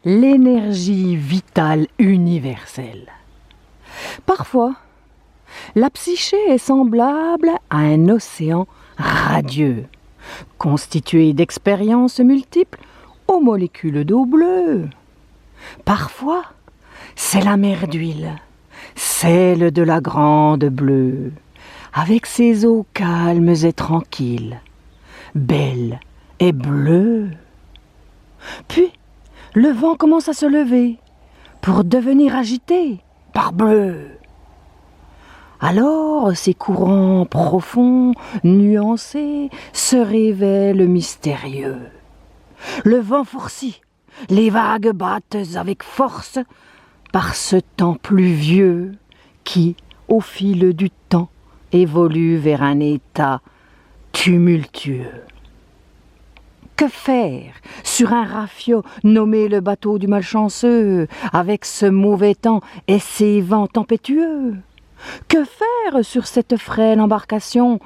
l'énergie vitale universelle. Parfois, la psyché est semblable à un océan radieux, constitué d'expériences multiples aux molécules d'eau bleue. Parfois, c'est la mer d'huile, celle de la grande bleue, avec ses eaux calmes et tranquilles, belles et bleues. Puis, le vent commence à se lever pour devenir agité par bleu. Alors, ces courants profonds, nuancés, se révèlent mystérieux. Le vent fourcit, les vagues battent avec force par ce temps pluvieux qui, au fil du temps, évolue vers un état tumultueux. Que faire sur un rafiot nommé le bateau du malchanceux, avec ce mauvais temps et ces vents tempétueux? Que faire sur cette frêle embarcation,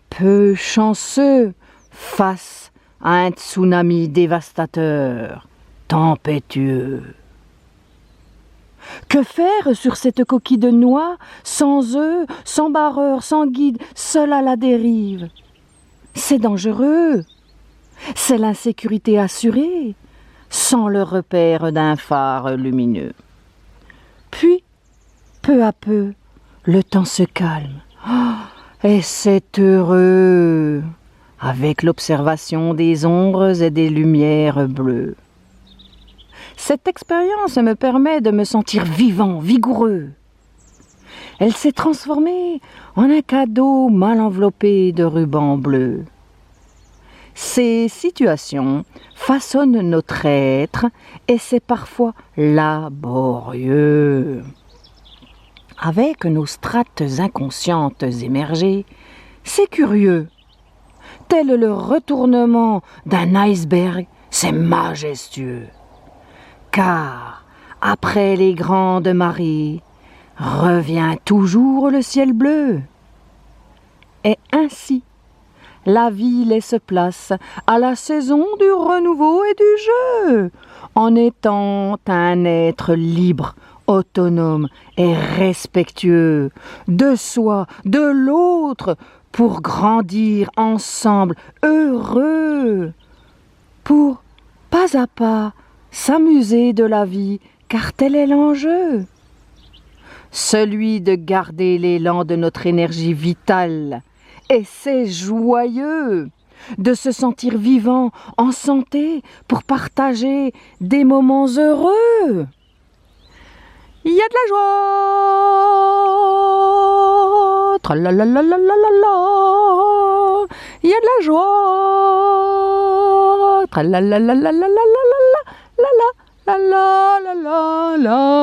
peu chanceux, face à un tsunami dévastateur, tempétueux? Que faire sur cette coquille de noix, sans œufs, sans barreur, sans guide, seul à la dérive? C'est dangereux, c'est l'insécurité assurée, sans le repère d'un phare lumineux. Puis, peu à peu, le temps se calme, et c'est heureux, avec l'observation des ombres et des lumières bleues. Cette expérience me permet de me sentir vivant, vigoureux. Elle s'est transformée en un cadeau mal enveloppé de rubans bleus. Ces situations façonnent notre être et c'est parfois laborieux. Avec nos strates inconscientes émergées, c'est curieux. Tel le retournement d'un iceberg, c'est majestueux. Car, après les grandes marées, revient toujours le ciel bleu. Et ainsi, la vie laisse place à la saison du renouveau et du jeu, en étant un être libre, autonome et respectueux de soi, de l'autre, pour grandir ensemble, heureux, pour, pas à pas, s'amuser de la vie, car tel est l'enjeu. Celui de garder l'élan de notre énergie vitale, et c'est joyeux de se sentir vivant, en santé, pour partager des moments heureux. Il y a de la joie, tralalalalala, il y a de la joie, tralalalalala, la la la la la la la.